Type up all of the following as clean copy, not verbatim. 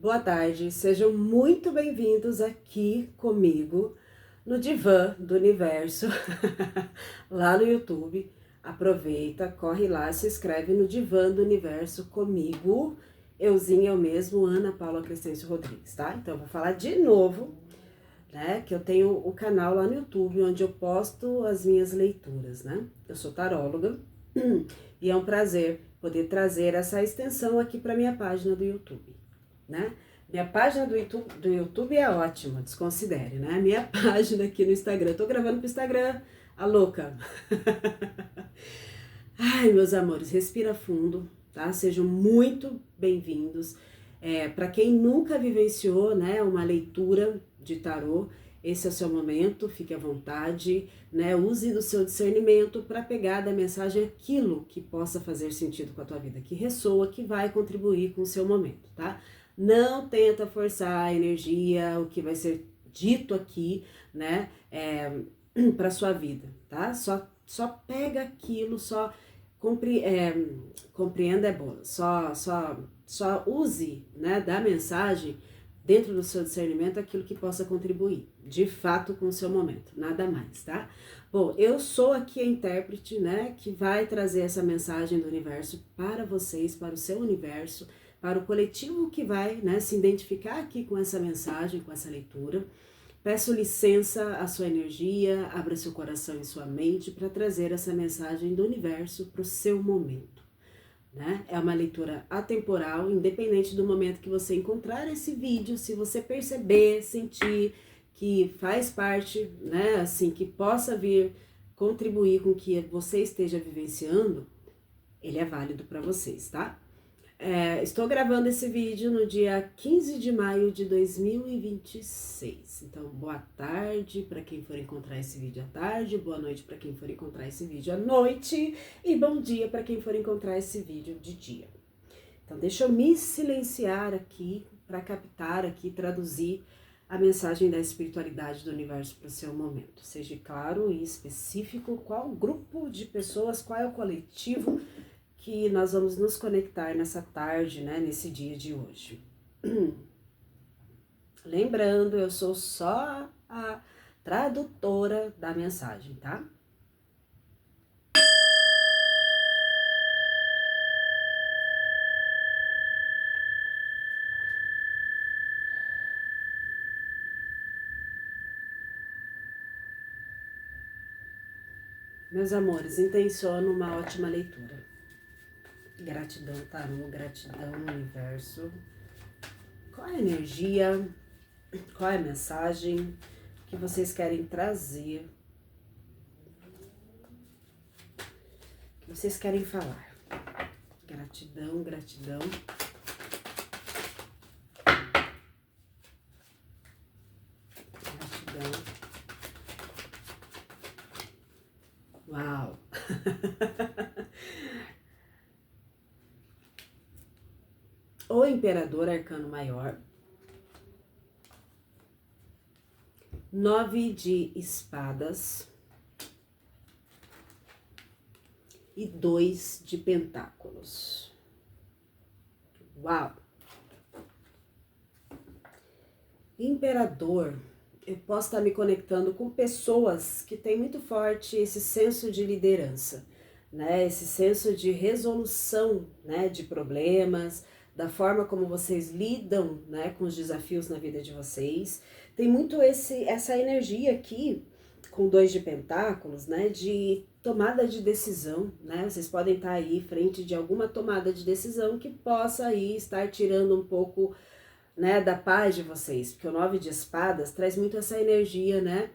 Boa tarde, sejam muito bem-vindos aqui comigo no Divã do Universo, lá no YouTube. Aproveita, corre lá, se inscreve no Divã do Universo comigo, eu mesmo, Ana Paula Crescêncio Rodrigues, tá? Então, eu vou falar de novo, né, que eu tenho o canal lá no YouTube, onde eu posto as minhas leituras, né? Eu sou taróloga e é um prazer poder trazer essa extensão aqui para minha página do YouTube, né? Minha página do YouTube é ótima, desconsidere, né? Minha página aqui no Instagram, eu tô gravando pro Instagram, a louca. Ai, meus amores, respira fundo, tá? Sejam muito bem-vindos. Para quem nunca vivenciou, né, uma leitura de tarô, esse é o seu momento, fique à vontade, né? Use do seu discernimento para pegar da mensagem aquilo que possa fazer sentido com a tua vida, que ressoa, que vai contribuir com o seu momento, tá? Não tenta forçar a energia, o que vai ser dito aqui, né, para sua vida, tá? Só pega aquilo, compreenda é boa, só use, né, da mensagem dentro do seu discernimento aquilo que possa contribuir, de fato, com o seu momento, nada mais, tá? Bom, eu sou aqui a intérprete, né, que vai trazer essa mensagem do universo para vocês, para o seu universo, para o coletivo que vai, né, se identificar aqui com essa mensagem, com essa leitura. Peço licença à sua energia, abra seu coração e sua mente para trazer essa mensagem do universo para o seu momento, né? É uma leitura atemporal, independente do momento que você encontrar esse vídeo, se você perceber, sentir que faz parte, né, assim, que possa vir contribuir com o que você esteja vivenciando, ele é válido para vocês, tá? Estou gravando esse vídeo no dia 15 de maio de 2026. Então, boa tarde para quem for encontrar esse vídeo à tarde, boa noite para quem for encontrar esse vídeo à noite e bom dia para quem for encontrar esse vídeo de dia. Então, deixa eu me silenciar aqui para captar aqui, traduzir a mensagem da espiritualidade do universo para o seu momento. Seja claro e específico qual grupo de pessoas, qual é o coletivo que nós vamos nos conectar nessa tarde, né, nesse dia de hoje. Lembrando, eu sou só a tradutora da mensagem, tá? Meus amores, intenciono uma ótima leitura. Gratidão, tarô, gratidão, universo. Qual é a energia, qual é a mensagem que vocês querem trazer, que vocês querem falar? Gratidão, gratidão. Gratidão. Uau! O Imperador, Arcano Maior. 9 de espadas e 2 de pentáculos. Uau! Imperador, eu posso estar me conectando com pessoas que têm muito forte esse senso de liderança, né? Esse senso de resolução, né, de problemas, da forma como vocês lidam, né, com os desafios na vida de vocês. Tem muito essa energia aqui, com 2 de pentáculos, né, de tomada de decisão, né? Vocês podem estar aí frente de alguma tomada de decisão que possa aí estar tirando um pouco, né, da paz de vocês, porque o 9 de espadas traz muito essa energia, né,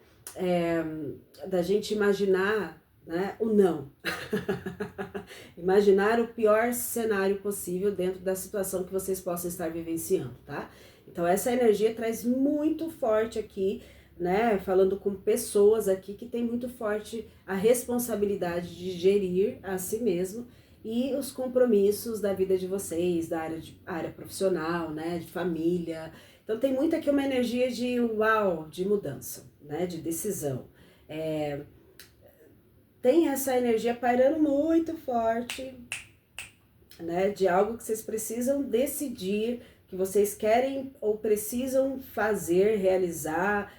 da gente imaginar, né, o não. Imaginar o pior cenário possível dentro da situação que vocês possam estar vivenciando, tá? Então essa energia traz muito forte aqui, né, falando com pessoas aqui que tem muito forte a responsabilidade de gerir a si mesmo e os compromissos da vida de vocês, da área profissional, né, de família. Então tem muito aqui uma energia de uau, de mudança, né, de decisão. Tem essa energia pairando muito forte, né, de algo que vocês precisam decidir, que vocês querem ou precisam fazer, realizar,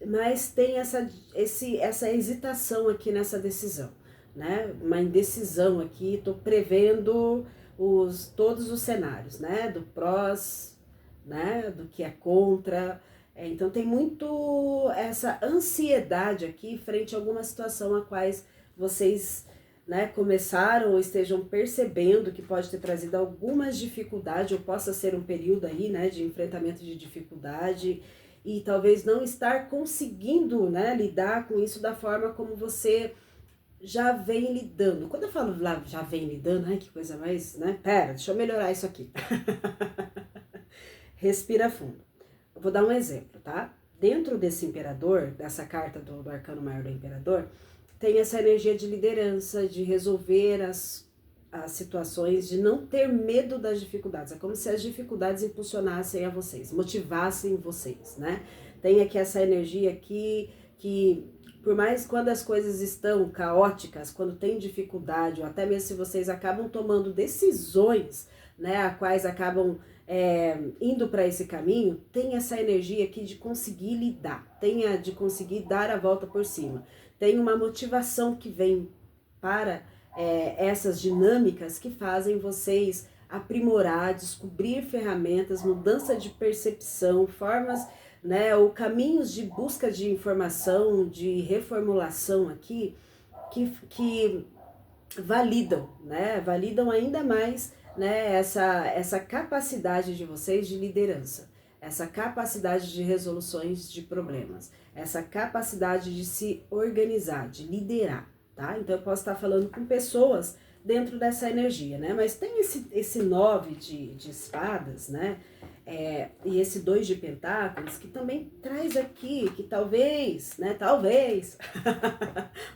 mas tem essa hesitação aqui nessa decisão, né? Uma indecisão aqui, tô prevendo todos os cenários, né? Do prós, né? Do que é contra. Então tem muito essa ansiedade aqui frente a alguma situação a quais vocês, né, começaram ou estejam percebendo que pode ter trazido algumas dificuldades, ou possa ser um período aí, né, de enfrentamento de dificuldade, e talvez não estar conseguindo, né, lidar com isso da forma como você já vem lidando. Quando eu falo lá, já vem lidando, ai que coisa mais, né, pera, deixa eu melhorar isso aqui. Respira fundo. Eu vou dar um exemplo, tá? Dentro desse imperador, dessa carta do arcano maior do imperador, tem essa energia de liderança, de resolver as situações, de não ter medo das dificuldades. É como se as dificuldades impulsionassem a vocês, motivassem vocês, né? Tem aqui essa energia aqui que, por mais quando as coisas estão caóticas, quando tem dificuldade, ou até mesmo se vocês acabam tomando decisões, né, a quais acabam indo para esse caminho, tem essa energia aqui de conseguir lidar, tem de conseguir dar a volta por cima. Tem uma motivação que vem para essas dinâmicas que fazem vocês aprimorar, descobrir ferramentas, mudança de percepção, formas, né, ou caminhos de busca de informação, de reformulação aqui, que validam, né, validam ainda mais, né, essa capacidade de vocês de liderança, essa capacidade de resoluções de problemas, essa capacidade de se organizar, de liderar, tá? Então eu posso estar falando com pessoas dentro dessa energia, né? Mas tem esse 9 de espadas, né? E esse 2 de pentáculos, que também traz aqui, que talvez, né? Talvez,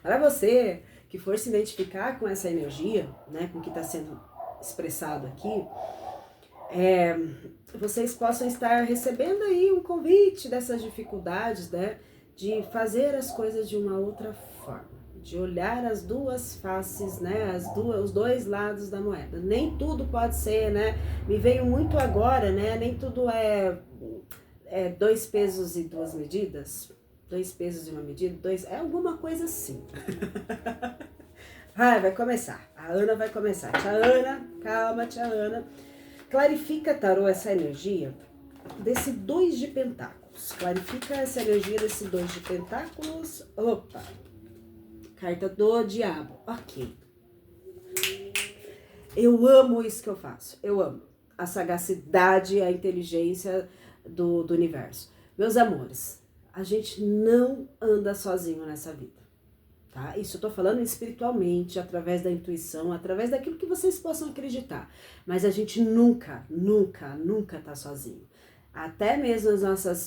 para você que for se identificar com essa energia, né? Com o que está sendo expressado aqui, vocês possam estar recebendo aí um convite dessas dificuldades, né, de fazer as coisas de uma outra forma, de olhar as duas faces, né, os dois lados da moeda. Nem tudo pode ser, né, me veio muito agora, né, nem tudo é 2 pesos e 2 medidas, 2 pesos e uma medida, é alguma coisa assim. Vai começar, a Ana vai começar. Tia Ana, calma, tia Ana. Clarifica, tarô, essa energia desse 2 de pentáculos. Clarifica essa energia desse 2 de pentáculos. Opa! Carta do diabo. Ok. Eu amo isso que eu faço. Eu amo a sagacidade, a inteligência do universo. Meus amores, a gente não anda sozinho nessa vida. Tá? Isso eu tô falando espiritualmente, através da intuição, através daquilo que vocês possam acreditar. Mas a gente nunca, nunca, nunca tá sozinho. Até mesmo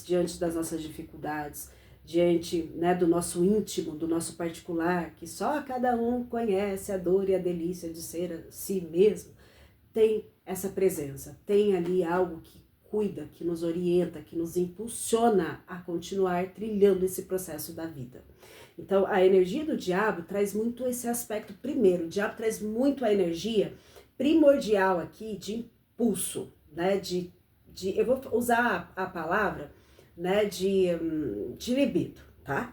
diante das nossas dificuldades, diante, né, do nosso íntimo, do nosso particular, que só cada um conhece a dor e a delícia de ser a si mesmo, tem essa presença, tem ali algo que cuida, que nos orienta, que nos impulsiona a continuar trilhando esse processo da vida. Então, a energia do diabo traz muito esse aspecto. Primeiro, o diabo traz muito a energia primordial aqui de impulso, né? Eu vou usar a palavra, né? De libido, tá?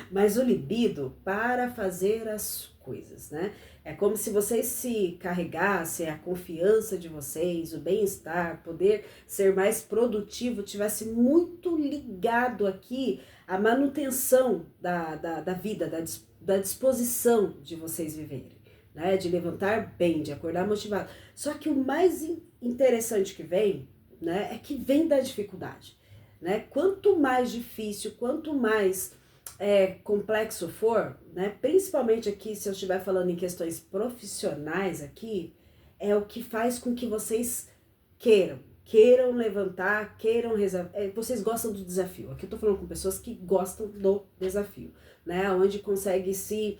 Mas o libido para fazer as coisas, né? É como se vocês se carregassem, a confiança de vocês, o bem-estar, poder ser mais produtivo, tivesse muito ligado aqui à manutenção da vida, da disposição de vocês viverem, né? De levantar bem, de acordar motivado. Só que o mais interessante que vem, né, é que vem da dificuldade, né? Quanto mais difícil, quanto mais complexo for, né, principalmente aqui se eu estiver falando em questões profissionais aqui, é o que faz com que vocês queiram levantar, vocês gostam do desafio. Aqui eu tô falando com pessoas que gostam do desafio, né, onde consegue se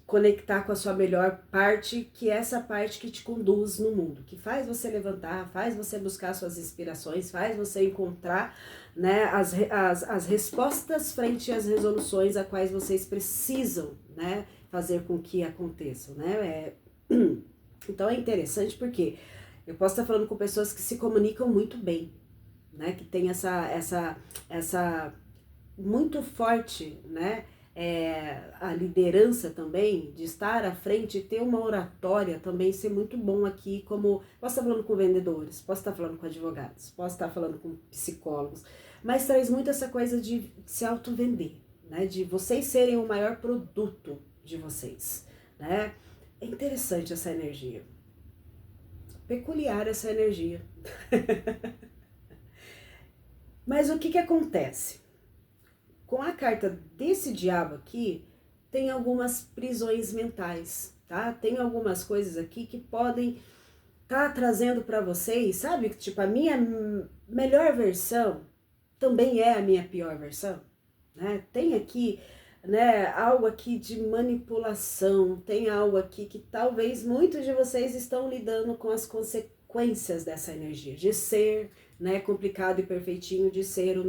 conectar com a sua melhor parte, que é essa parte que te conduz no mundo, que faz você levantar, faz você buscar suas inspirações, faz você encontrar, né, as respostas frente às resoluções a quais vocês precisam, né, fazer com que aconteçam, né. Então é interessante porque Eu posso estar falando com pessoas que se comunicam muito bem, né? Que tem essa muito forte, né? A liderança também, de estar à frente, ter uma oratória também, ser muito bom aqui, como posso estar falando com vendedores, posso estar falando com advogados, posso estar falando com psicólogos, mas traz muito essa coisa de se auto-vender, né? De vocês serem o maior produto de vocês, né? É interessante essa energia, peculiar essa energia. Mas o que acontece? Com a carta desse diabo aqui, tem algumas prisões mentais, tá? Tem algumas coisas aqui que podem estar trazendo para vocês, sabe? Tipo, a minha melhor versão também é a minha pior versão, né? Tem aqui, né, algo aqui de manipulação, tem algo aqui que talvez muitos de vocês estão lidando com as consequências dessa energia, de ser, né, complicado e perfeitinho, de ser o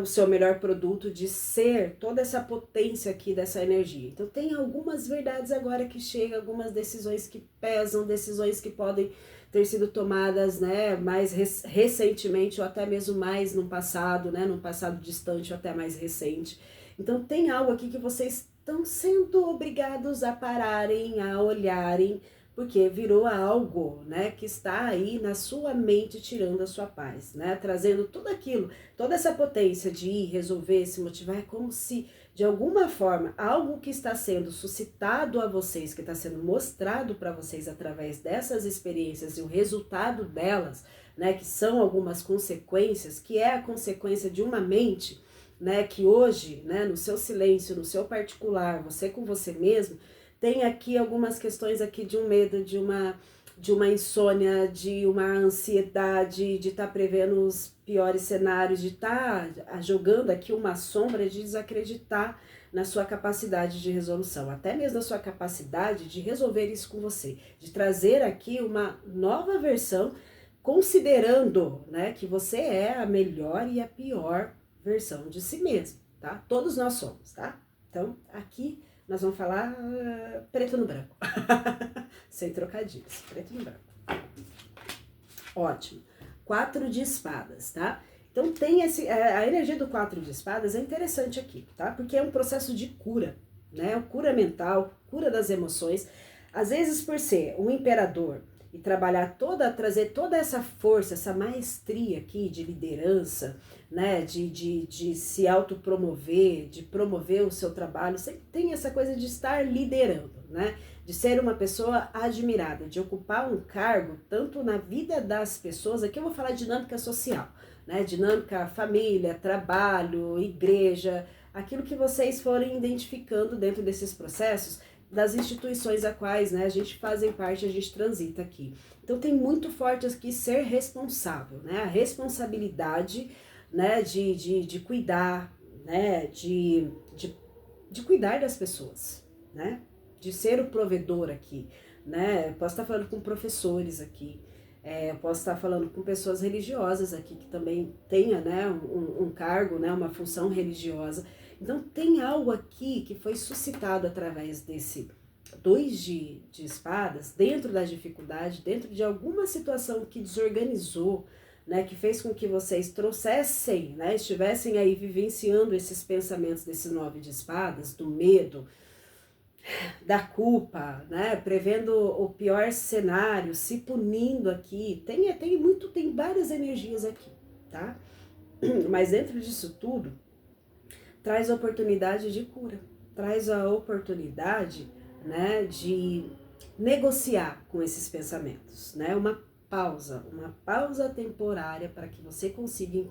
seu melhor produto, de ser toda essa potência aqui dessa energia. Então tem algumas verdades agora que chegam, algumas decisões que pesam, decisões que podem ter sido tomadas, né, mais recentemente ou até mesmo mais no passado, né, num passado distante ou até mais recente. Então tem algo aqui que vocês estão sendo obrigados a pararem, a olharem, porque virou algo, né, que está aí na sua mente tirando a sua paz, né, trazendo tudo aquilo, toda essa potência de ir, resolver, se motivar, é como se, de alguma forma, algo que está sendo suscitado a vocês, que está sendo mostrado para vocês através dessas experiências e o resultado delas, né, que são algumas consequências, que é a consequência de uma mente, né, que hoje, né, no seu silêncio, no seu particular, você com você mesmo, tem aqui algumas questões aqui de um medo, de uma insônia, de uma ansiedade, de estar prevendo os piores cenários, de estar jogando aqui uma sombra de desacreditar na sua capacidade de resolução, até mesmo na sua capacidade de resolver isso com você, de trazer aqui uma nova versão, considerando, né, que você é a melhor e a pior versão de si mesmo, tá? Todos nós somos, tá? Então, aqui nós vamos falar preto no branco. Sem trocadilhos. Preto no branco. Ótimo. 4 de espadas, tá? Então tem a energia do 4 de espadas é interessante aqui, tá? Porque é um processo de cura, né? Cura mental, cura das emoções. Às vezes por ser um imperador e trazer toda essa força, essa maestria aqui de liderança, né, de se autopromover, de promover o seu trabalho, sempre tem essa coisa de estar liderando, né, de ser uma pessoa admirada, de ocupar um cargo, tanto na vida das pessoas, aqui eu vou falar dinâmica social, né, dinâmica família, trabalho, igreja, aquilo que vocês forem identificando dentro desses processos, das instituições a quais, né, a gente fazem parte, a gente transita aqui. Então tem muito forte aqui ser responsável, né, a responsabilidade, né, de cuidar, né, de cuidar das pessoas, né, de ser o provedor aqui, né, eu posso estar falando com professores aqui, eu posso estar falando com pessoas religiosas aqui, que também tenha, né, um cargo, né, uma função religiosa. Então tem algo aqui que foi suscitado através desse 2 de espadas, dentro da dificuldade, dentro de alguma situação que desorganizou, né, que fez com que vocês trouxessem, né, estivessem aí vivenciando esses pensamentos desse 9 de espadas, do medo, da culpa, né, prevendo o pior cenário, se punindo aqui, tem várias energias aqui, tá? Mas dentro disso tudo, traz a oportunidade de cura, traz a oportunidade, né, de negociar com esses pensamentos, né, uma pausa temporária para que você consiga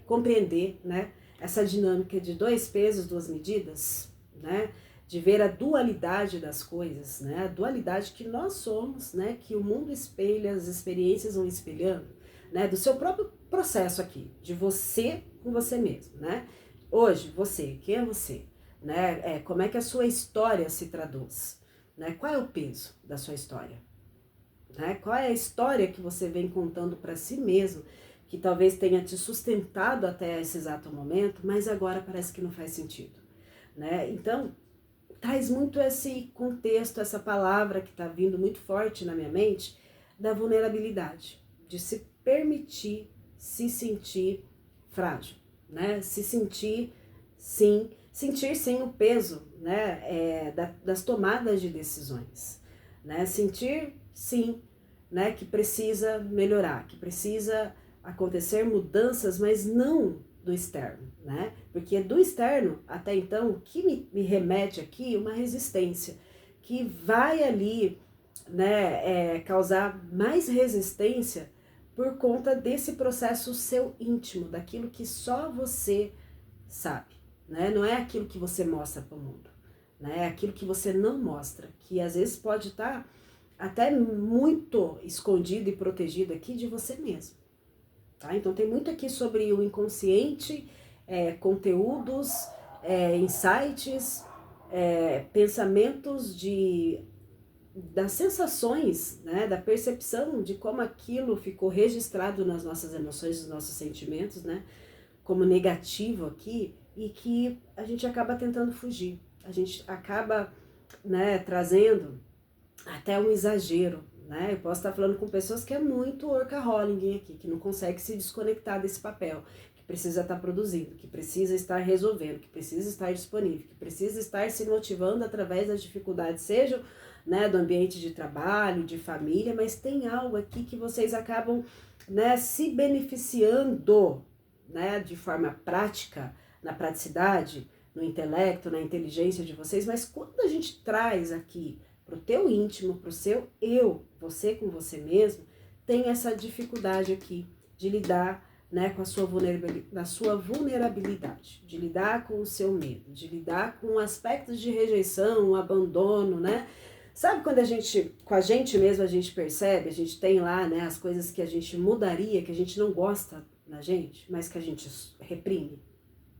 compreender, né, essa dinâmica de 2 pesos, 2 medidas, né, de ver a dualidade das coisas, né, a dualidade que nós somos, né, que o mundo espelha, as experiências vão espelhando, né, do seu próprio processo aqui, de você com você mesmo, né. Hoje, você, quem é você? Né? Como é que a sua história se traduz? Né? Qual é o peso da sua história? Né? Qual é a história que você vem contando para si mesmo, que talvez tenha te sustentado até esse exato momento, mas agora parece que não faz sentido? Né? Então, traz muito esse contexto, essa palavra que está vindo muito forte na minha mente, da vulnerabilidade, de se permitir se sentir frágil, né? Se sentir sim, sentir sim o peso, né, das tomadas de decisões, né? Sentir sim, né, que precisa melhorar, que precisa acontecer mudanças, mas não do externo, né? Porque do externo, até então, o que me remete aqui uma resistência, que vai ali, né, causar mais resistência por conta desse processo seu íntimo, daquilo que só você sabe, né? Não é aquilo que você mostra para o mundo, né? É aquilo que você não mostra, que às vezes pode estar até muito escondido e protegido aqui de você mesmo, tá? Então tem muito aqui sobre o inconsciente, conteúdos, insights, pensamentos das sensações, né, da percepção de como aquilo ficou registrado nas nossas emoções, nos nossos sentimentos, né, como negativo aqui, e que a gente acaba tentando fugir, a gente acaba, né, trazendo até um exagero, né, eu posso estar falando com pessoas que é muito workaholic aqui, que não consegue se desconectar desse papel, que precisa estar produzindo, que precisa estar resolvendo, que precisa estar disponível, que precisa estar se motivando através das dificuldades, sejam, né, do ambiente de trabalho, de família, mas tem algo aqui que vocês acabam, né, se beneficiando, né, de forma prática, na praticidade, no intelecto, na inteligência de vocês, mas quando a gente traz aqui para o teu íntimo, para o seu eu, você com você mesmo, tem essa dificuldade aqui de lidar, né, com a sua vulnerabilidade, de lidar com o seu medo, de lidar com aspectos de rejeição, abandono, né? Sabe quando com a gente mesmo, a gente percebe, a gente tem lá, né, as coisas que a gente mudaria, que a gente não gosta na gente, mas que a gente reprime,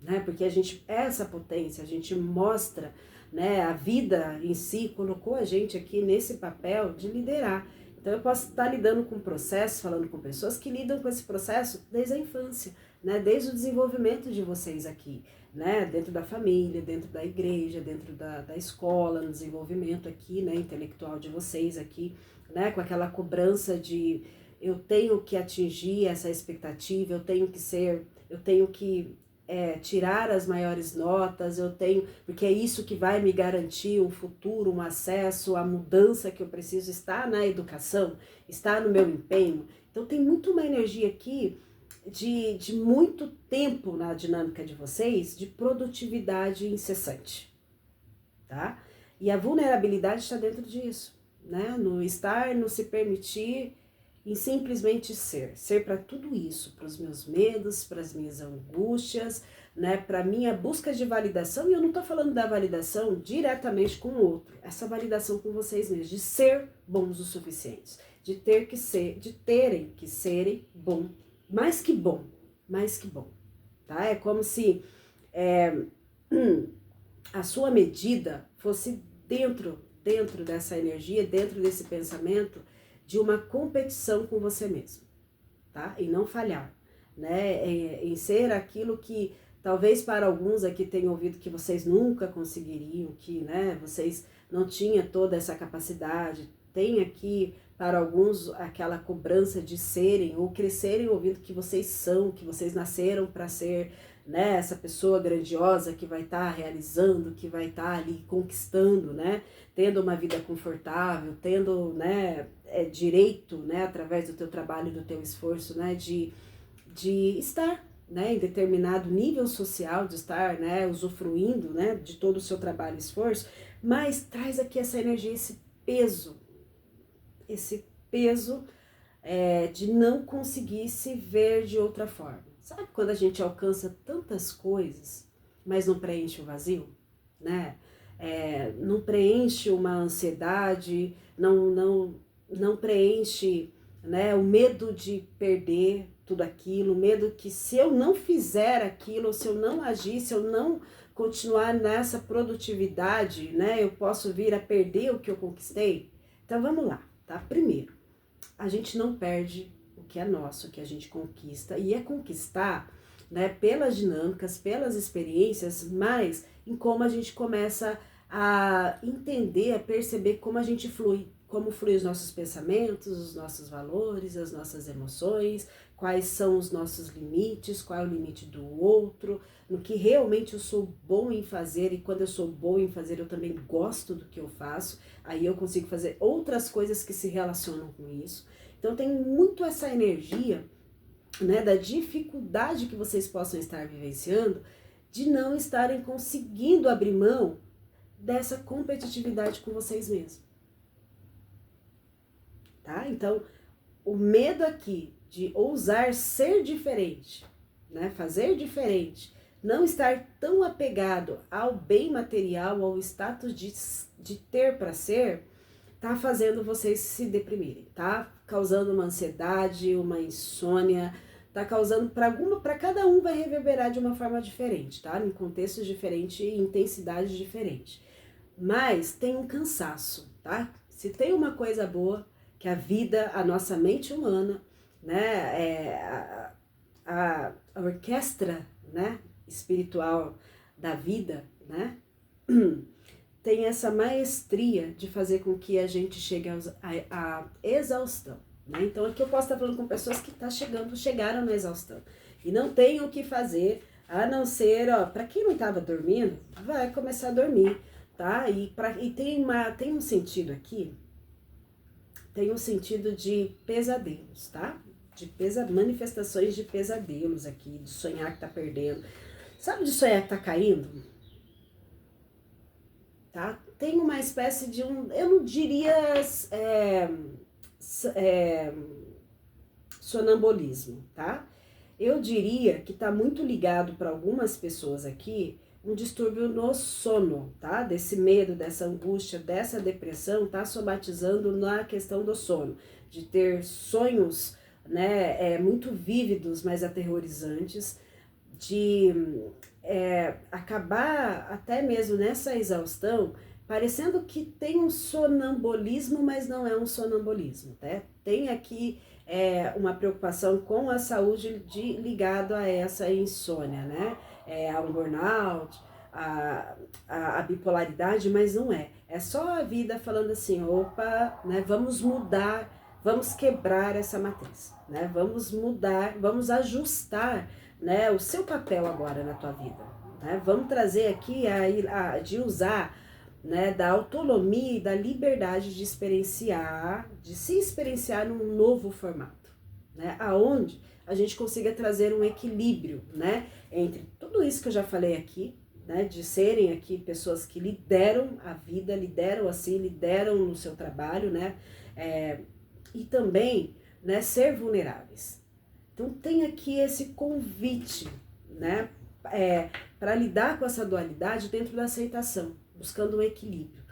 né? Porque a gente é essa potência, a gente mostra, né, a vida em si colocou a gente aqui nesse papel de liderar. Então eu posso estar lidando com processos, falando com pessoas que lidam com esse processo desde a infância, né, desde o desenvolvimento de vocês aqui, né, dentro da família, dentro da igreja, dentro da escola, no desenvolvimento aqui, né, intelectual de vocês aqui, né, com aquela cobrança de eu tenho que atingir essa expectativa, eu tenho que tirar as maiores notas, porque é isso que vai me garantir um futuro, um acesso, a mudança que eu preciso, está na educação, está no meu empenho. Então tem muito uma energia aqui de muito tempo na dinâmica de vocês, de produtividade incessante, tá? E a vulnerabilidade está dentro disso, né? No estar, no se permitir, em simplesmente ser para tudo isso, para os meus medos, para as minhas angústias, né, para a minha busca de validação, e eu não estou falando da validação diretamente com o outro, essa validação com vocês mesmos, de ser bons o suficientes, de terem que serem mais que bom, tá? É como se a sua medida fosse dentro dessa energia, dentro desse pensamento, de uma competição com você mesmo, tá? E não falhar, né? Em ser aquilo que talvez para alguns aqui tenham ouvido que vocês nunca conseguiriam, que, né, vocês não tinham toda essa capacidade. Tem aqui para alguns aquela cobrança de serem ou crescerem ouvindo que vocês são, que vocês nasceram para ser, né, essa pessoa grandiosa que vai estar realizando, que vai estar ali conquistando, né, tendo uma vida confortável, tendo, né, direito, né, através do teu trabalho e do teu esforço, né, de estar, né, em determinado nível social, de estar, né, usufruindo, né, de todo o seu trabalho e esforço, mas traz aqui essa energia, esse peso de não conseguir se ver de outra forma. Sabe quando a gente alcança tantas coisas, mas não preenche o vazio, né? Não preenche uma ansiedade, não preenche, né, o medo de perder tudo aquilo, o medo que se eu não fizer aquilo, ou se eu não agir, se eu não continuar nessa produtividade, né, eu posso vir a perder o que eu conquistei. Então vamos lá, tá? Primeiro, a gente não perde o que é nosso, o que a gente conquista, e é conquistar, né, pelas dinâmicas, pelas experiências, mas em como a gente começa a entender, a perceber como a gente flui, como fluem os nossos pensamentos, os nossos valores, as nossas emoções, quais são os nossos limites, qual é o limite do outro, no que realmente eu sou bom em fazer, e quando eu sou bom em fazer eu também gosto do que eu faço, aí eu consigo fazer outras coisas que se relacionam com isso. Então tem muito essa energia, né, da dificuldade que vocês possam estar vivenciando, de não estarem conseguindo abrir mão dessa competitividade com vocês mesmos. Tá? Então, o medo aqui de ousar ser diferente, né, fazer diferente, não estar tão apegado ao bem material, ao status de ter para ser, tá fazendo vocês se deprimirem, tá causando uma ansiedade, uma insônia, tá causando para cada um vai reverberar de uma forma diferente, tá? Em contextos diferentes e intensidade diferente. Mas tem um cansaço, tá? Se tem uma coisa boa que a vida, a nossa mente humana, né, a orquestra, né, espiritual da vida, né, tem essa maestria de fazer com que a gente chegue à exaustão, né? Então aqui eu posso estar falando com pessoas que chegaram na exaustão e não tem o que fazer, a não ser, ó, para quem não estava dormindo, vai começar a dormir, tá? E tem um sentido aqui, tem um sentido de pesadelos, tá? Manifestações de pesadelos aqui, de sonhar que tá perdendo. Sabe de sonhar que tá caindo? Tá? Tem uma espécie de eu não diria sonambulismo, tá? Eu diria que tá muito ligado para algumas pessoas aqui um distúrbio no sono, tá? Desse medo, dessa angústia, dessa depressão, tá somatizando na questão do sono, de ter sonhos, né, muito vívidos, mas aterrorizantes, de acabar até mesmo nessa exaustão, parecendo que tem um sonambulismo, mas não é um sonambulismo, tá? Tem aqui uma preocupação com a saúde ligado a essa insônia, né? Ao burnout, a bipolaridade, mas não é. É só a vida falando assim, opa, né? Vamos mudar, vamos quebrar essa matriz, né? Vamos mudar, vamos ajustar, né, o seu papel agora na tua vida, né? Vamos trazer aqui de usar, né, da autonomia e da liberdade de se experienciar num novo formato, né? Aonde a gente consiga trazer um equilíbrio, né, entre tudo isso que eu já falei aqui, né, de serem aqui pessoas que lideram a vida, lideram no seu trabalho, né, e também, né, ser vulneráveis. Então tem aqui esse convite, né, para lidar com essa dualidade dentro da aceitação, buscando um equilíbrio,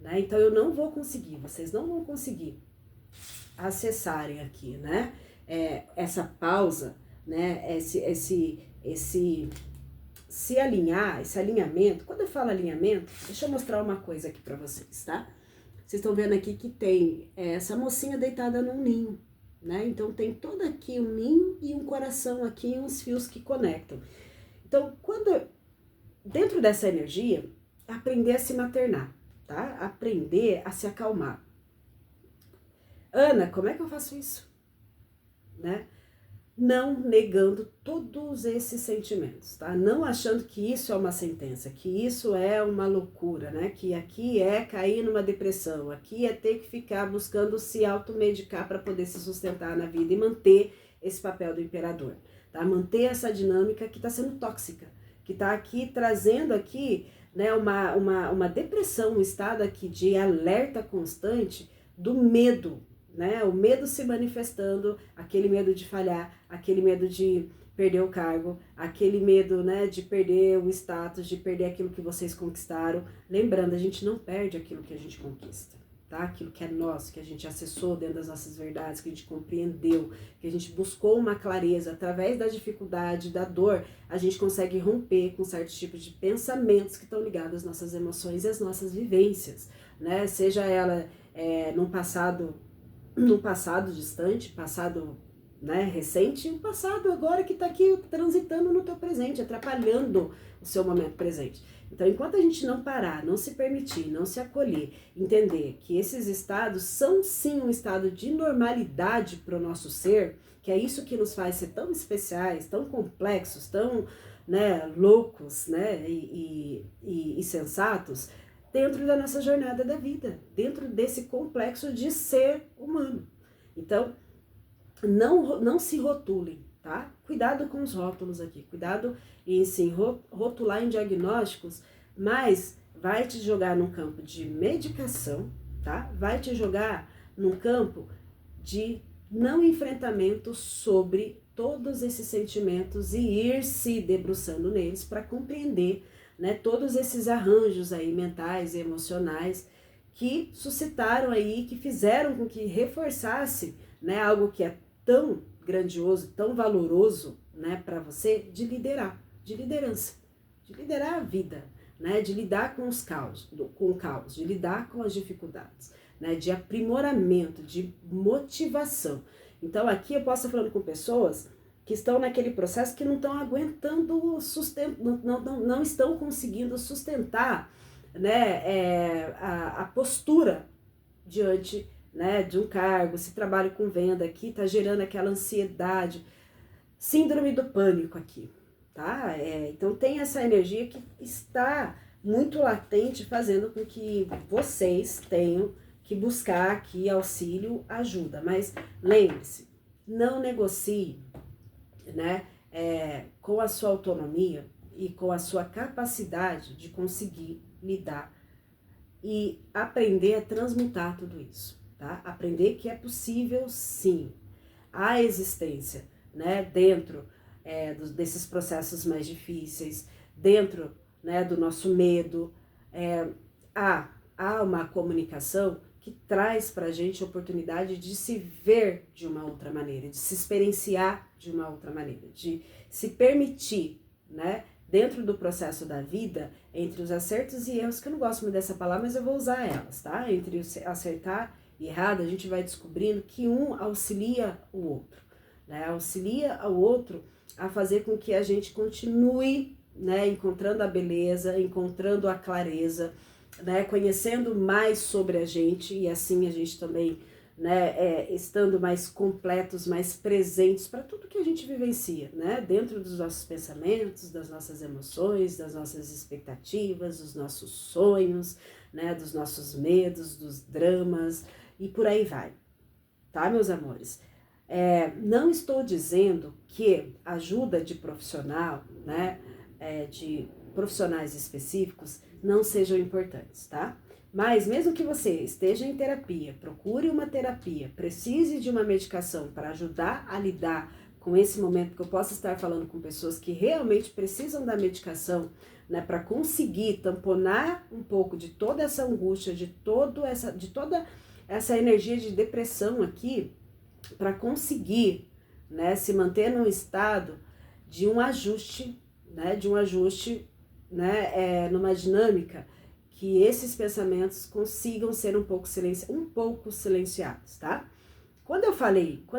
né? Então eu não vou conseguir, vocês não vão conseguir acessarem aqui, né, essa pausa, né, se alinhar, esse alinhamento. Quando eu falo alinhamento, deixa eu mostrar uma coisa aqui para vocês, tá? Vocês estão vendo aqui que tem essa mocinha deitada num ninho, né? Então tem todo aqui um ninho e um coração aqui e uns fios que conectam. Então, dentro dessa energia, aprender a se maternar, tá? Aprender a se acalmar. Ana, como é que eu faço isso? Né? Não negando todos esses sentimentos, tá? Não achando que isso é uma sentença, que isso é uma loucura, né? Que aqui é cair numa depressão, aqui é ter que ficar buscando se automedicar para poder se sustentar na vida e manter esse papel do imperador, tá? Manter essa dinâmica que está sendo tóxica, que está aqui trazendo aqui, né, uma depressão, um estado aqui de alerta constante do medo, né? O medo se manifestando, aquele medo de falhar, aquele medo de perder o cargo, aquele medo, né, de perder o status, de perder aquilo que vocês conquistaram. Lembrando, a gente não perde aquilo que a gente conquista, tá? Aquilo que é nosso, que a gente acessou dentro das nossas verdades, que a gente compreendeu, que a gente buscou uma clareza. Através da dificuldade, da dor, a gente consegue romper com certos tipos de pensamentos que estão ligados às nossas emoções e às nossas vivências, né? Seja ela num passado distante, passado né, recente e o passado agora que está aqui transitando no teu presente, atrapalhando o seu momento presente. Então, enquanto a gente não parar, não se permitir, não se acolher, entender que esses estados são sim um estado de normalidade para o nosso ser, que é isso que nos faz ser tão especiais, tão complexos, tão, né, loucos, né, e sensatos, dentro da nossa jornada da vida, dentro desse complexo de ser humano. Então, não se rotulem, tá? Cuidado com os rótulos aqui, cuidado em sim rotular em diagnósticos, mas vai te jogar num campo de medicação, tá? Vai te jogar num campo de não enfrentamento sobre todos esses sentimentos e ir se debruçando neles para compreender, né, todos esses arranjos aí mentais e emocionais que suscitaram aí, que fizeram com que reforçasse, né, algo que é tão grandioso, tão valoroso, né, para você, de liderar, de liderança, de liderar a vida, né, de lidar com o caos, de lidar com as dificuldades, né, de aprimoramento, de motivação. Então aqui eu posso estar falando com pessoas que estão naquele processo que não estão aguentando o sustento, não estão conseguindo sustentar, né, a postura diante, né, de um cargo, se trabalha com venda aqui, tá gerando aquela ansiedade, síndrome do pânico aqui, tá? Então tem essa energia que está muito latente, fazendo com que vocês tenham que buscar aqui auxílio, ajuda, mas lembre-se, não negocie, né, com a sua autonomia e com a sua capacidade de conseguir lidar e aprender a transmutar tudo isso, tá? Aprender que é possível sim a existência, né, dentro desses processos mais difíceis, dentro, né, do nosso medo, há uma comunicação que traz para a gente a oportunidade de se ver de uma outra maneira, de se experienciar de uma outra maneira, de se permitir, né, dentro do processo da vida, entre os acertos e erros, que eu não gosto muito dessa palavra, mas eu vou usar elas, tá? Entre acertar e errado, a gente vai descobrindo que um auxilia o outro, né? Auxilia ao outro a fazer com que a gente continue, né, encontrando a beleza, encontrando a clareza, né, conhecendo mais sobre a gente e assim a gente também, né, estando mais completos, mais presentes para tudo que a gente vivencia, né, dentro dos nossos pensamentos, das nossas emoções, das nossas expectativas, dos nossos sonhos, né, dos nossos medos, dos dramas e por aí vai, tá, meus amores? Não estou dizendo que ajuda de profissional, né, de profissionais específicos não sejam importantes, tá? Mas mesmo que você esteja em terapia, procure uma terapia, precise de uma medicação para ajudar a lidar com esse momento, que eu possa estar falando com pessoas que realmente precisam da medicação, né, para conseguir tamponar um pouco de toda essa angústia, de toda essa energia de depressão aqui, para conseguir, né, se manter num estado de um ajuste, né, numa dinâmica que esses pensamentos consigam ser um pouco silenciados, tá? Quando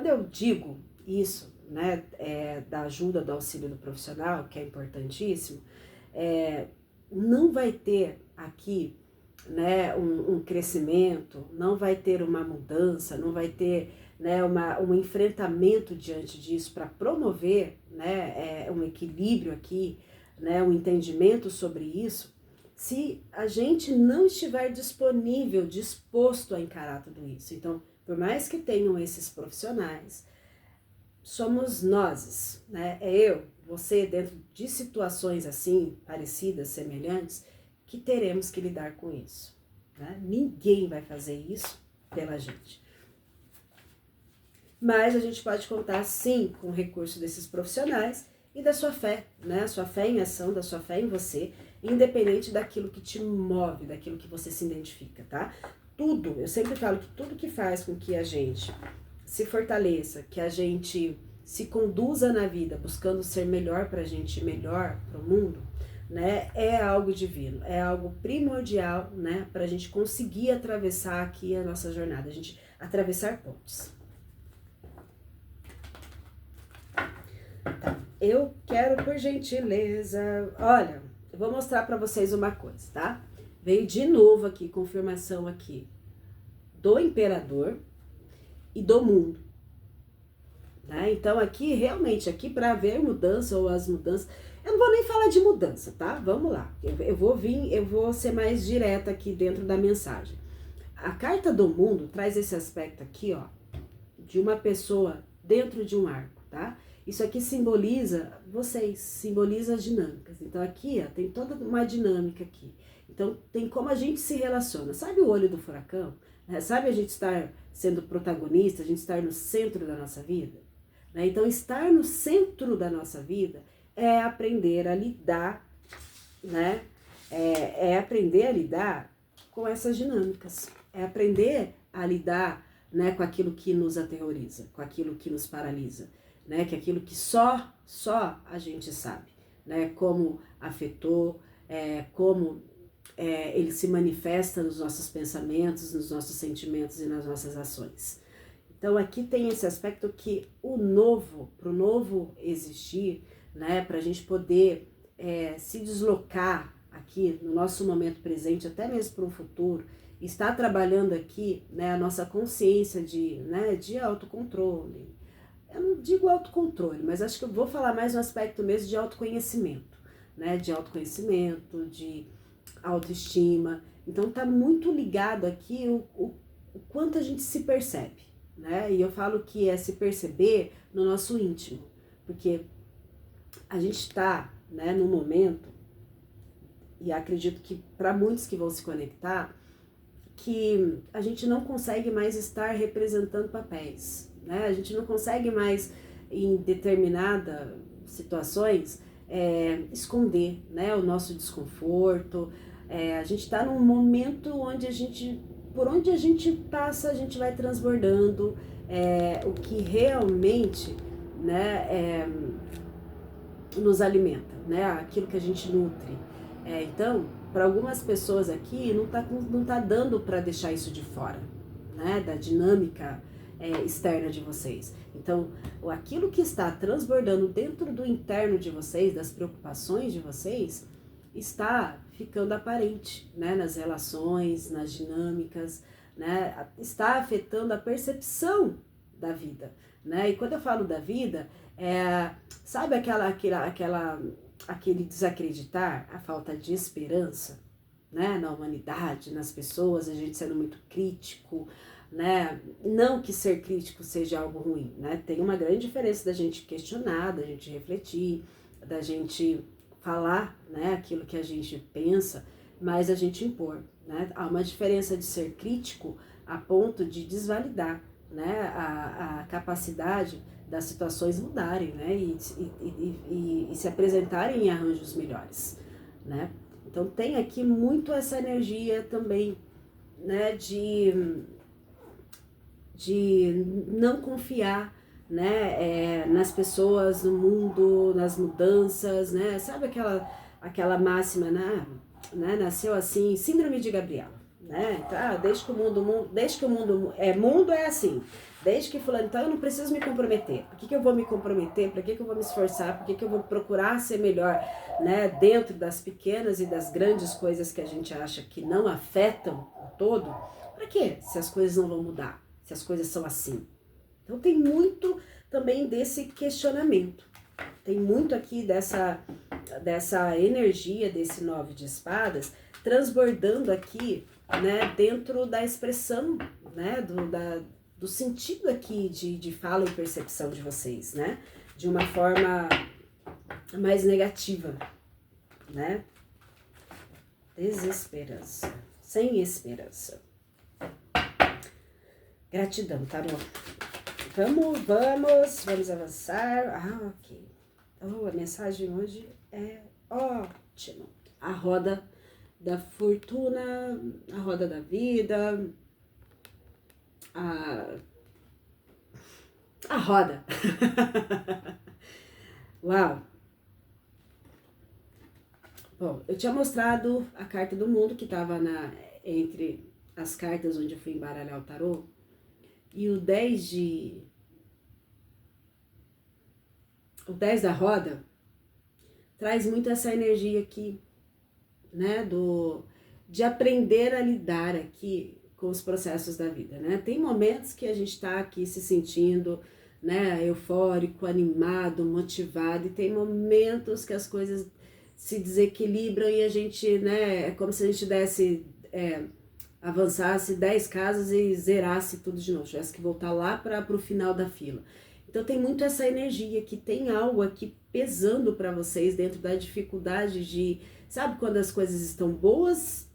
eu digo isso, né, da ajuda, do auxílio do profissional, que é importantíssimo, não vai ter aqui, né, um crescimento, não vai ter uma mudança, não vai ter, né, um enfrentamento diante disso para promover, né, um equilíbrio aqui, né, um entendimento sobre isso, se a gente não estiver disponível, disposto a encarar tudo isso. Então, por mais que tenham esses profissionais, somos nós, né? Você, dentro de situações assim, parecidas, semelhantes, que teremos que lidar com isso, né? Ninguém vai fazer isso pela gente. Mas a gente pode contar, sim, com o recurso desses profissionais e da sua fé, né? A sua fé em ação, da sua fé em você, independente daquilo que te move, daquilo que você se identifica, tá? Tudo, eu sempre falo que tudo que faz com que a gente se fortaleça, que a gente se conduza na vida buscando ser melhor pra gente, melhor pro mundo, né? É algo divino, é algo primordial, né? Pra gente conseguir atravessar aqui a nossa jornada, a gente atravessar pontes. Eu quero, por gentileza... Olha, eu vou mostrar pra vocês uma coisa, tá? Veio de novo aqui, confirmação aqui, do imperador e do mundo. Né? Então aqui, realmente, aqui para haver mudança ou as mudanças... Eu não vou nem falar de mudança, tá? Vamos lá. Eu vou ser mais direta aqui dentro da mensagem. A carta do mundo traz esse aspecto aqui, ó, de uma pessoa dentro de um arco, tá? Isso aqui simboliza vocês, simboliza as dinâmicas. Então aqui, ó, tem toda uma dinâmica aqui. Então tem como a gente se relaciona. Sabe o olho do furacão? Sabe a gente estar sendo protagonista, a gente estar no centro da nossa vida? Então estar no centro da nossa vida é aprender a lidar, né? É aprender a lidar com essas dinâmicas. É aprender a lidar, né, com aquilo que nos aterroriza, com aquilo que nos paralisa, né, que aquilo que só a gente sabe, né, como afetou, como ele se manifesta nos nossos pensamentos, nos nossos sentimentos e nas nossas ações. Então aqui tem esse aspecto que o novo, para o novo existir, né, para a gente poder se deslocar aqui no nosso momento presente, até mesmo para o futuro, está trabalhando aqui, né, a nossa consciência de autocontrole. Eu não digo autocontrole, mas acho que eu vou falar mais no aspecto mesmo de autoconhecimento, né, de autoconhecimento, de autoestima. Então tá muito ligado aqui o quanto a gente se percebe, né, e eu falo que é se perceber no nosso íntimo, porque a gente está, né, num momento, e acredito que para muitos que vão se conectar, que a gente não consegue mais estar representando papéis, né? A gente não consegue mais, em determinadas situações, esconder, né, o nosso desconforto. A gente está num momento onde por onde a gente passa, a gente vai transbordando o que realmente, né, nos alimenta, né? Aquilo que a gente nutre. Então, para algumas pessoas aqui, não tá dando para deixar isso de fora, né? Da dinâmica externa de vocês. Então, aquilo que está transbordando dentro do interno de vocês, das preocupações de vocês, está ficando aparente, né? Nas relações, nas dinâmicas, né? Está afetando a percepção da vida, né? E quando eu falo da vida, sabe aquele desacreditar, a falta de esperança, né, na humanidade, nas pessoas, a gente sendo muito crítico, né, não que ser crítico seja algo ruim, né, tem uma grande diferença da gente questionar, da gente refletir, da gente falar, né, aquilo que a gente pensa, mas a gente impor, né, há uma diferença de ser crítico a ponto de desvalidar, né, a capacidade das situações mudarem, né, e se apresentarem em arranjos melhores, né. Então tem aqui muito essa energia também, né, de não confiar, né, nas pessoas, no mundo, nas mudanças, né, sabe aquela máxima, né, nasceu assim, síndrome de Gabriela, né, tá, desde que o mundo é assim, desde que fulano, então eu não preciso me comprometer, por que eu vou me comprometer, para que eu vou me esforçar, por que eu vou procurar ser melhor, né, dentro das pequenas e das grandes coisas que a gente acha que não afetam o todo, para quê, se as coisas não vão mudar, se as coisas são assim. Então tem muito também desse questionamento, tem muito aqui dessa energia desse 9 de espadas, transbordando aqui, né, dentro da expressão, né, do sentido aqui de fala e percepção de vocês, né, de uma forma mais negativa, né, desesperança, sem esperança. Gratidão, tá bom? Vamos avançar. Ok. Então, a mensagem hoje é ótima. A roda da fortuna, a roda da vida, a roda. Uau! Bom, eu tinha mostrado a carta do mundo que estava entre as cartas onde eu fui embaralhar o tarô. E o 10 o 10 da roda traz muito essa energia aqui, né, de aprender a lidar aqui com os processos da vida, né? Tem momentos que a gente está aqui se sentindo, né, eufórico, animado, motivado, e tem momentos que as coisas se desequilibram e a gente, né, é como se a gente avançasse 10 casas e zerasse tudo de novo, tivesse que voltar lá para o final da fila. Então tem muito essa energia que tem algo aqui pesando para vocês dentro da dificuldade de, sabe, quando as coisas estão boas,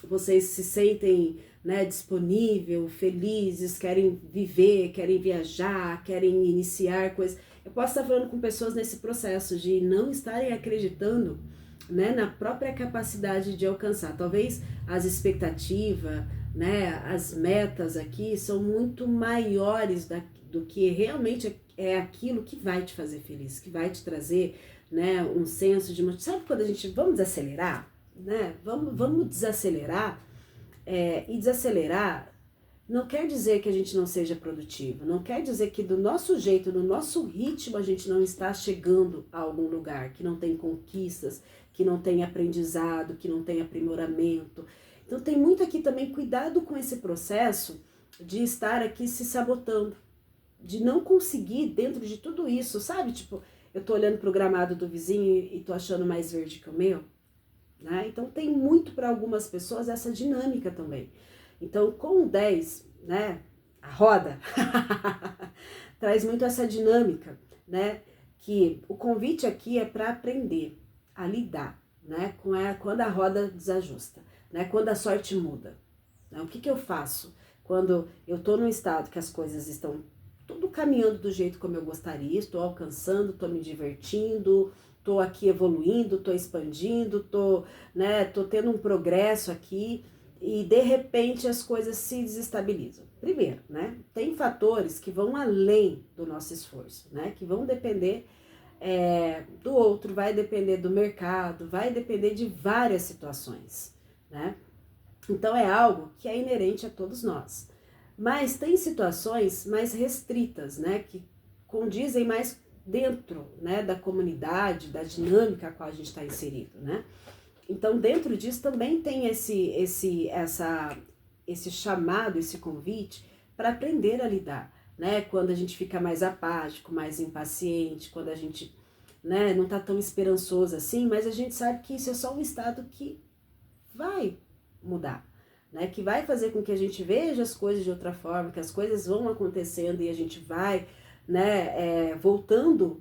vocês se sentem, né, disponível, felizes, querem viver, querem viajar, querem iniciar coisas. Eu posso estar falando com pessoas nesse processo de não estarem acreditando, né, na própria capacidade de alcançar. Talvez as expectativas, né, as metas aqui são muito maiores do que realmente é aquilo que vai te fazer feliz, que vai te trazer, né, um senso de... Sabe quando a gente... Vamos desacelerar? Né? Vamos desacelerar, e desacelerar não quer dizer que a gente não seja produtivo, não quer dizer que do nosso jeito, do nosso ritmo, a gente não está chegando a algum lugar, que não tem conquistas, que não tem aprendizado, que não tem aprimoramento. Então tem muito aqui também cuidado com esse processo de estar aqui se sabotando, de não conseguir dentro de tudo isso, sabe? Tipo, eu tô olhando pro gramado do vizinho e tô achando mais verde que o meu. Né? Então tem muito para algumas pessoas essa dinâmica também. Então com o 10, né, a roda, traz muito essa dinâmica, né, que o convite aqui é para aprender a lidar, né, quando a roda desajusta, né, quando a sorte muda. Né? O que eu faço quando eu estou num estado que as coisas estão tudo caminhando do jeito como eu gostaria, estou alcançando, estou me divertindo, tô aqui evoluindo, tô expandindo, tô tendo um progresso aqui e de repente as coisas se desestabilizam. Primeiro, né, tem fatores que vão além do nosso esforço, né, que vão depender do outro, vai depender do mercado, vai depender de várias situações, né. Então é algo que é inerente a todos nós. Mas tem situações mais restritas, né, que condizem mais dentro, né, da comunidade, da dinâmica a qual a gente está inserido, né? Então, dentro disso também tem esse chamado, esse convite para aprender a lidar, né? Quando a gente fica mais apático, mais impaciente, quando a gente, né, não está tão esperançoso assim, mas a gente sabe que isso é só um estado que vai mudar, né? Que vai fazer com que a gente veja as coisas de outra forma, que as coisas vão acontecendo e a gente vai, né, voltando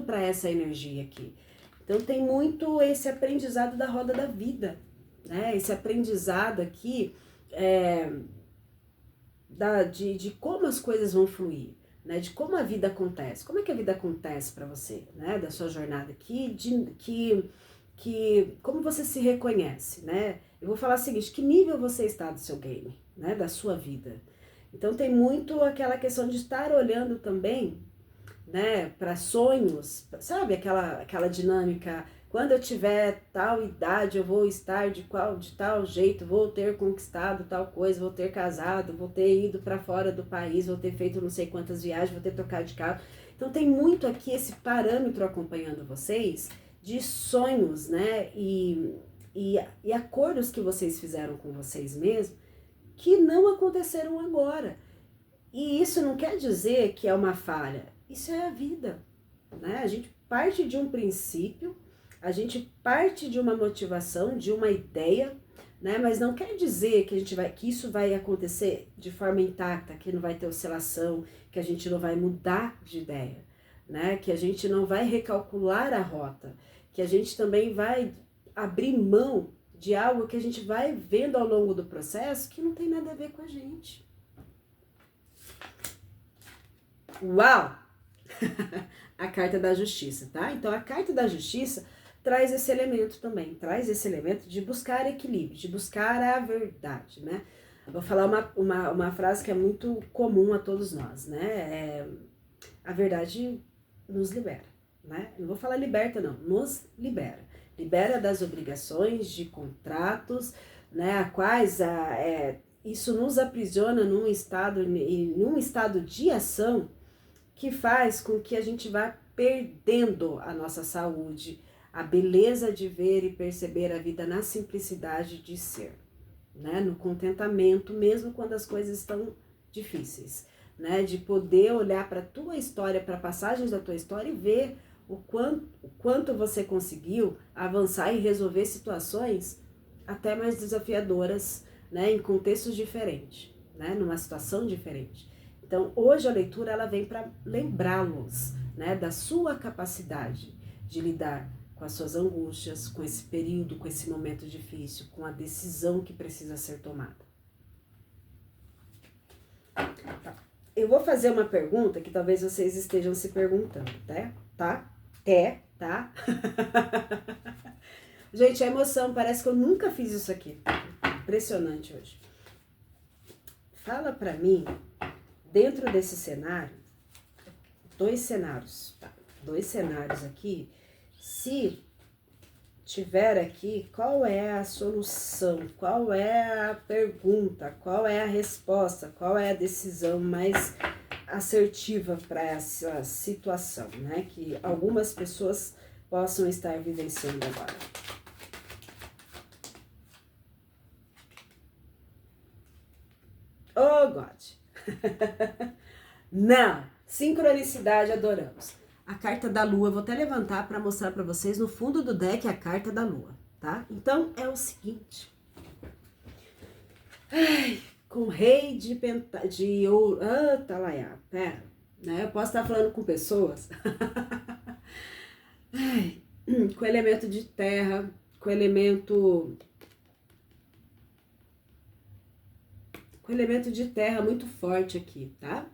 para essa energia aqui. Então tem muito esse aprendizado da roda da vida, né? Esse aprendizado aqui de como as coisas vão fluir, né? De como a vida acontece. Como é que a vida acontece para você, né? Da sua jornada aqui, como você se reconhece, né? Eu vou falar o seguinte, que nível você está do seu game, né? Da sua vida. Então tem muito aquela questão de estar olhando também, né, para sonhos, sabe, aquela dinâmica, quando eu tiver tal idade eu vou estar de tal jeito, vou ter conquistado tal coisa, vou ter casado, vou ter ido para fora do país, vou ter feito não sei quantas viagens, vou ter trocado de carro. Então tem muito aqui esse parâmetro acompanhando vocês de sonhos, né, e acordos que vocês fizeram com vocês mesmos que não aconteceram agora. E isso não quer dizer que é uma falha, isso é a vida, né? A gente parte de um princípio, a gente parte de uma motivação, de uma ideia, né? Mas não quer dizer que isso vai acontecer de forma intacta, que não vai ter oscilação, que a gente não vai mudar de ideia, né? Que a gente não vai recalcular a rota, que a gente também vai abrir mão de algo que a gente vai vendo ao longo do processo que não tem nada a ver com a gente. Uau! A carta da justiça, tá? Então a carta da justiça traz esse elemento também, traz esse elemento de buscar equilíbrio, de buscar a verdade, né? Eu vou falar uma frase que é muito comum a todos nós, né? A verdade nos libera, né? Não vou falar liberta não, nos libera. Libera das obrigações, de contratos, né, a quais isso nos aprisiona num estado de ação que faz com que a gente vá perdendo a nossa saúde, a beleza de ver e perceber a vida na simplicidade de ser, né? No contentamento, mesmo quando as coisas estão difíceis, né? De poder olhar para a tua história, para passagens da tua história e ver o quanto você conseguiu avançar e resolver situações até mais desafiadoras, né? Em contextos diferentes, né? Numa situação diferente. Então, hoje a leitura ela vem para lembrá-los, né? Da sua capacidade de lidar com as suas angústias, com esse período, com esse momento difícil, com a decisão que precisa ser tomada. Tá. Eu vou fazer uma pergunta que talvez vocês estejam se perguntando, tá? Gente, a emoção, parece que eu nunca fiz isso aqui. Impressionante hoje. Fala pra mim, dentro desse cenário, dois cenários aqui, se tiver aqui, qual é a solução, qual é a pergunta, qual é a resposta, qual é a decisão mais assertiva para essa situação, né? Que algumas pessoas possam estar vivenciando agora. Oh, God! Não! Sincronicidade, adoramos. A carta da lua, vou até levantar para mostrar para vocês no fundo do deck a carta da lua, tá? Então, é o seguinte. Ai, com rei de ouro. Ah, talaiá, pera. Né? Eu posso estar falando com pessoas. Ai, com elemento de terra, com elemento de terra muito forte aqui, tá?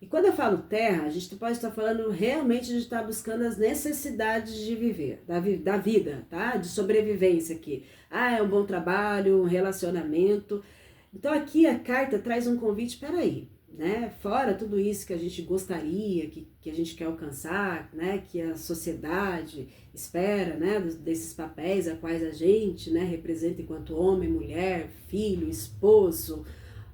E quando eu falo terra, a gente pode estar falando realmente de estar buscando as necessidades de viver, da vida, tá? De sobrevivência aqui. Ah, é um bom trabalho, um relacionamento. Então aqui a carta traz um convite, peraí, né? Fora tudo isso que a gente gostaria, que a gente quer alcançar, né? Que a sociedade espera, né? Desses papéis a quais a gente, né? Representa enquanto homem, mulher, filho, esposo,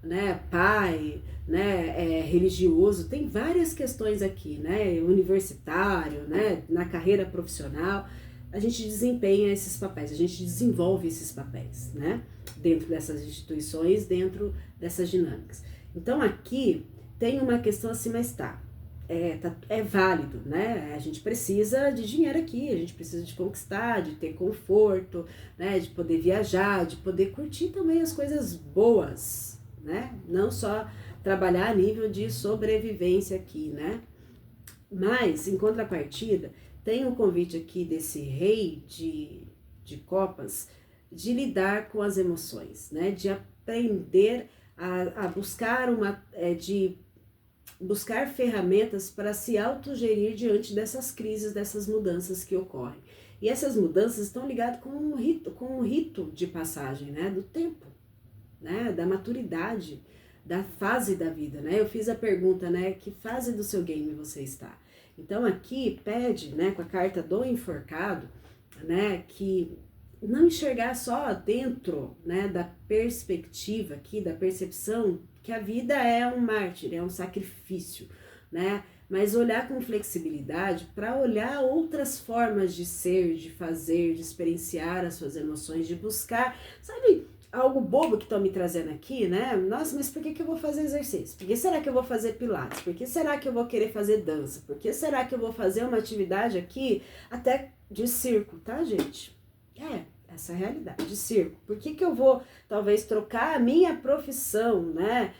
né, pai, né, religioso, tem várias questões aqui, né, universitário, né, na carreira profissional, a gente desempenha esses papéis, a gente desenvolve esses papéis, né, dentro dessas instituições, dentro dessas dinâmicas. Então aqui tem uma questão assim, mas é válido, né, a gente precisa de dinheiro aqui, a gente precisa de conquistar, de ter conforto, né, de poder viajar, de poder curtir também as coisas boas, né? Não só trabalhar a nível de sobrevivência aqui, né? Mas, em contrapartida, tem um convite aqui desse rei de copas de lidar com as emoções, né? De aprender a buscar de buscar ferramentas para se autogerir diante dessas crises, dessas mudanças que ocorrem. E essas mudanças estão ligadas com um rito de passagem, né? Do tempo, né, da maturidade, da fase da vida, né? Eu fiz a pergunta, né, que fase do seu game você está? Então aqui pede, né, com a carta do enforcado, né, que não enxergar só dentro, né, da perspectiva aqui, da percepção que a vida é um mártir, é um sacrifício, né? Mas olhar com flexibilidade para olhar outras formas de ser, de fazer, de experienciar as suas emoções, de buscar, sabe, algo bobo que estão me trazendo aqui, né? Nossa, mas por que eu vou fazer exercício? Por que será que eu vou fazer pilates? Por que será que eu vou querer fazer dança? Por que será que eu vou fazer uma atividade aqui até de circo, tá, gente? Essa é a realidade, de circo. Por que eu vou, talvez, trocar a minha profissão, né?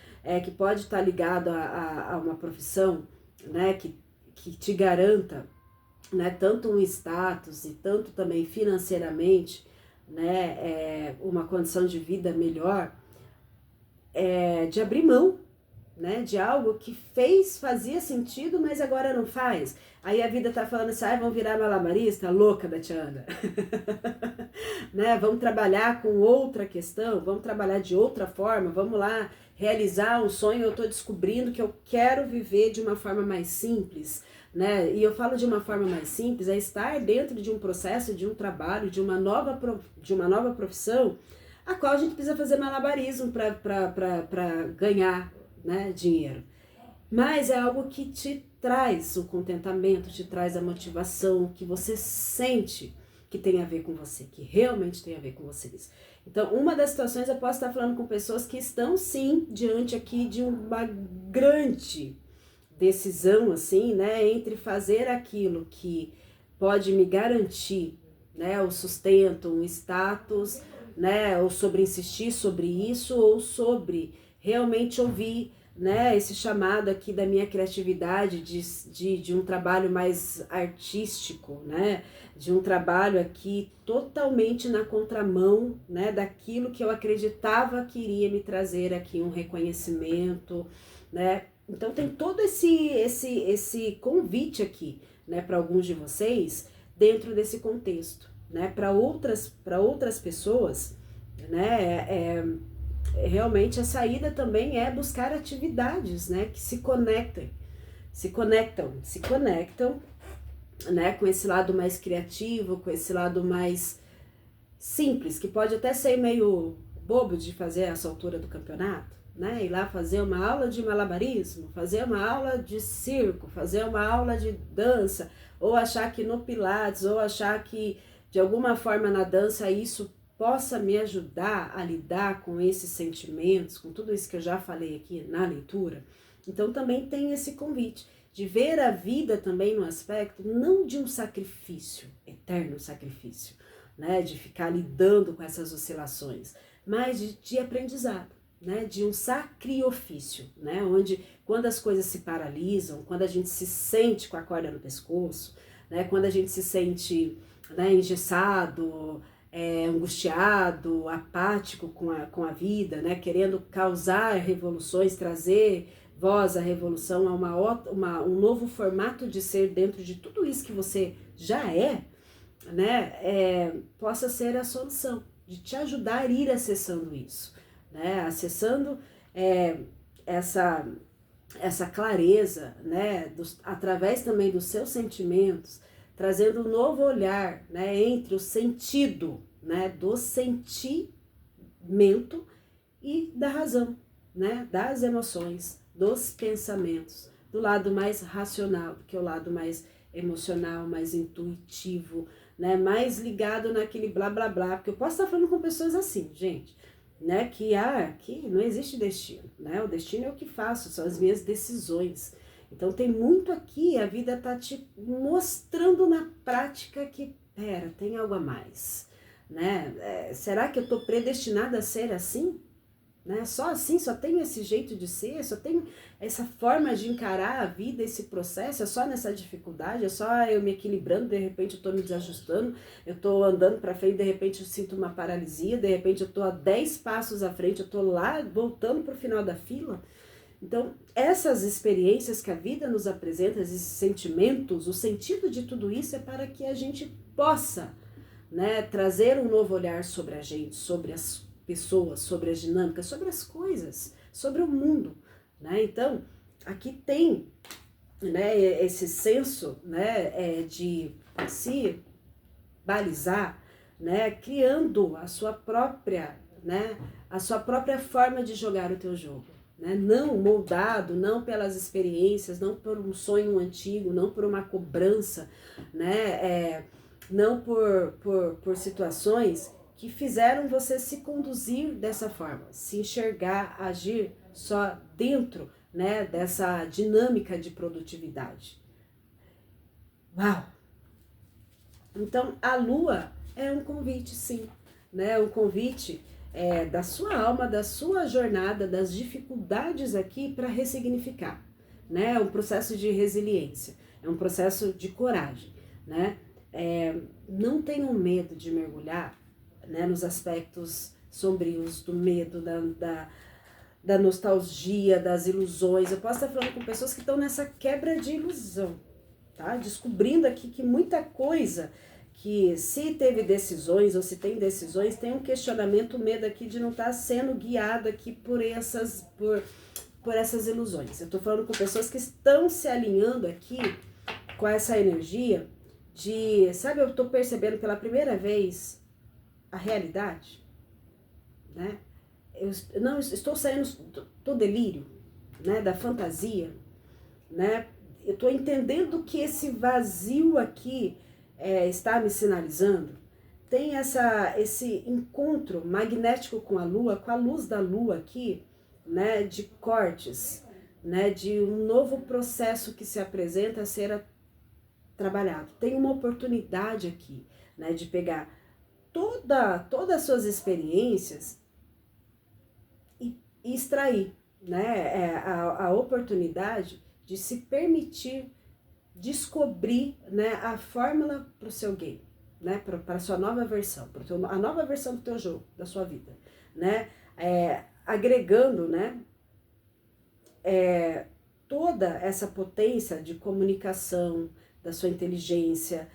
Que pode estar ligado a uma profissão, né? Que te garanta, né? Tanto um status e tanto também financeiramente, né, uma condição de vida melhor, de abrir mão, né, de algo que fazia sentido, mas agora não faz. Aí a vida tá falando assim, vamos virar malabarista, louca da Tiana. Né, vamos trabalhar com outra questão, vamos trabalhar de outra forma, vamos lá realizar um sonho. Eu tô descobrindo que eu quero viver de uma forma mais simples, né? E eu falo de uma forma mais simples, é estar dentro de um processo, de um trabalho, de uma nova profissão, a qual a gente precisa fazer malabarismo para ganhar, né, dinheiro. Mas é algo que te traz o contentamento, te traz a motivação, que você sente que tem a ver com você, que realmente tem a ver com vocês. Então, uma das situações eu posso estar falando com pessoas que estão sim diante aqui de uma grande decisão, assim, né, entre fazer aquilo que pode me garantir, né, o sustento, um status, né, ou sobre insistir sobre isso, ou sobre realmente ouvir, né, esse chamado aqui da minha criatividade, de um trabalho mais artístico, né, de um trabalho aqui totalmente na contramão, né, daquilo que eu acreditava que iria me trazer aqui um reconhecimento, né. Então tem todo esse convite aqui, né, para alguns de vocês dentro desse contexto, né, para outras pessoas, né, realmente a saída também é buscar atividades, né, que se conectam, né, com esse lado mais criativo, com esse lado mais simples, que pode até ser meio bobo de fazer essa altura do campeonato, né, ir lá fazer uma aula de malabarismo, fazer uma aula de circo, fazer uma aula de dança, ou achar que no Pilates, ou achar que de alguma forma na dança isso possa me ajudar a lidar com esses sentimentos, com tudo isso que eu já falei aqui na leitura. Então também tem esse convite de ver a vida também no aspecto não de um sacrifício, eterno sacrifício, né, de ficar lidando com essas oscilações, mas de aprendizado, né, de um sacriofício, né, onde quando as coisas se paralisam, quando a gente se sente com a corda no pescoço, né, quando a gente se sente, né, engessado, angustiado, apático com a vida, né, querendo causar revoluções, trazer voz à revolução, a um novo formato de ser dentro de tudo isso que você já né, possa ser a solução, de te ajudar a ir acessando isso, né, acessando essa clareza, né, através também dos seus sentimentos, trazendo um novo olhar, né, entre o sentido, né, do sentimento e da razão, né, das emoções, dos pensamentos, do lado mais racional, que é o lado mais emocional, mais intuitivo, né, mais ligado naquele blá blá blá, porque eu posso estar falando com pessoas assim, gente, né, que não existe destino, né, o destino é o que faço, são as minhas decisões. Então tem muito aqui, a vida tá te mostrando na prática que, tem algo a mais, né? Será que eu tô predestinada a ser assim? Né? Só assim, só tenho esse jeito de ser, só tenho essa forma de encarar a vida, esse processo, é só nessa dificuldade, é só eu me equilibrando, de repente eu tô me desajustando, eu tô andando para frente, de repente eu sinto uma paralisia, de repente eu tô a 10 passos à frente, eu tô lá voltando pro final da fila. Então, essas experiências que a vida nos apresenta, esses sentimentos, o sentido de tudo isso é para que a gente possa, né, trazer um novo olhar sobre a gente, sobre as pessoas, sobre as dinâmicas, sobre as coisas, sobre o mundo, né? Então, aqui tem, né, esse senso, né, de se balizar, né, criando a sua própria, né, a sua própria forma de jogar o teu jogo, né? Não moldado, não pelas experiências, não por um sonho antigo, não por uma cobrança, né, não por situações que fizeram você se conduzir dessa forma, se enxergar, agir só dentro, né, dessa dinâmica de produtividade. Uau! Então, a lua é um convite, sim, né, um convite da sua alma, da sua jornada, das dificuldades aqui para ressignificar, né, é um processo de resiliência, é um processo de coragem, né, não tenham medo de mergulhar, né, nos aspectos sombrios do medo, da nostalgia, das ilusões. Eu posso estar falando com pessoas que estão nessa quebra de ilusão, tá? Descobrindo aqui que muita coisa, que se teve decisões ou se tem decisões, tem um questionamento, o medo aqui de não estar sendo guiado aqui por essas ilusões. Eu estou falando com pessoas que estão se alinhando aqui com essa energia de, sabe, eu estou percebendo pela primeira vez a realidade, né? Eu não estou saindo do delírio, né, da fantasia, né? eu estou entendendo que esse vazio aqui está me sinalizando. Tem esse encontro magnético com a luz da lua aqui, né, de cortes, né, de um novo processo que se apresenta a ser trabalhado. Tem uma oportunidade aqui, né, de pegar todas as suas experiências e extrair, né, a oportunidade de se permitir descobrir, né, a fórmula para o seu game, né, para a sua nova versão, a nova versão do teu jogo, da sua vida, né, agregando, né, toda essa potência de comunicação, da sua inteligência,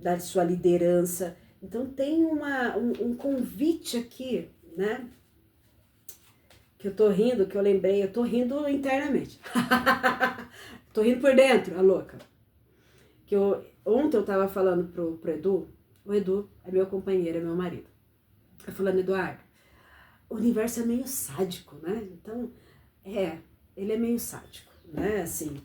da sua liderança. Então tem um convite aqui, né, que eu tô rindo, que eu lembrei, eu tô rindo internamente. Tô rindo por dentro, a louca. Ontem eu tava falando pro Edu, o Edu é meu companheiro, é meu marido. Eu falando, Eduardo, o universo é meio sádico, né? Então, ele é meio sádico, né? Assim,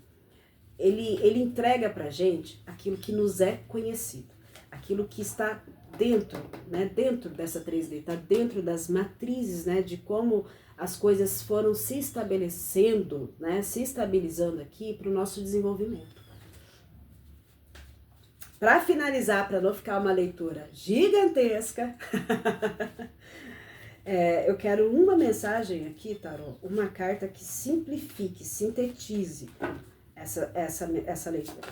ele entrega pra gente aquilo que nos é conhecido, aquilo que está dentro, né? Dentro dessa 3D, tá dentro das matrizes, né? De como as coisas foram se estabelecendo, né? Se estabilizando aqui para o nosso desenvolvimento. Para finalizar, para não ficar uma leitura gigantesca, eu quero uma mensagem aqui, Tarô, uma carta que simplifique, sintetize essa leitura.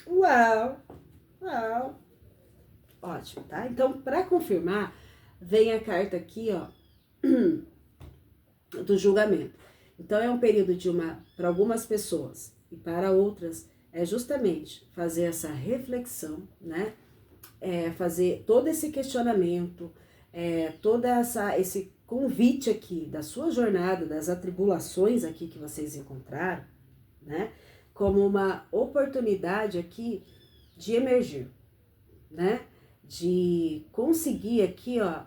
Uau! Uau! Ótimo, tá? Então, para confirmar, vem a carta aqui, ó, do julgamento. Então, é um período para algumas pessoas e para outras, é justamente fazer essa reflexão, né? Fazer todo esse questionamento, esse convite aqui da sua jornada, das atribulações aqui que vocês encontraram, né? Como uma oportunidade aqui de emergir, né? De conseguir aqui, ó,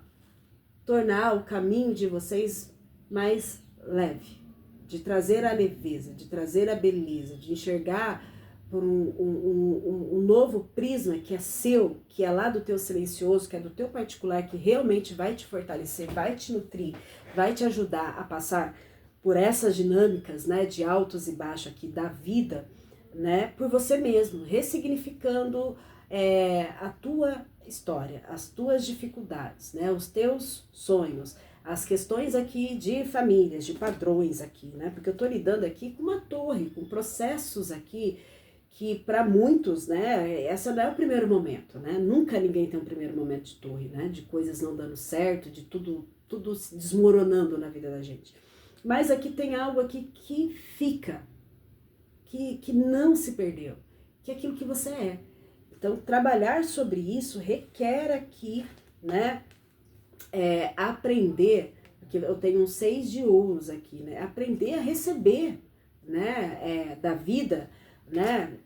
tornar o caminho de vocês mais leve, de trazer a leveza, de trazer a beleza, de enxergar por um novo prisma que é seu, que é lá do teu silencioso, que é do teu particular, que realmente vai te fortalecer, vai te nutrir, vai te ajudar a passar por essas dinâmicas, né, de altos e baixos aqui da vida, né, por você mesmo, ressignificando a tua história, as tuas dificuldades, né, os teus sonhos, as questões aqui de famílias, de padrões aqui, né, porque eu tô lidando aqui com uma torre, com processos aqui que para muitos, né, essa não é o primeiro momento, né, nunca ninguém tem um primeiro momento de torre, né, de coisas não dando certo, de tudo se desmoronando na vida da gente. Mas aqui tem algo aqui que fica, que não se perdeu, que é aquilo que você é. Então, trabalhar sobre isso requer aqui, né, aprender, porque eu tenho um 6 de ouros aqui, né, aprender a receber, né, da vida, né,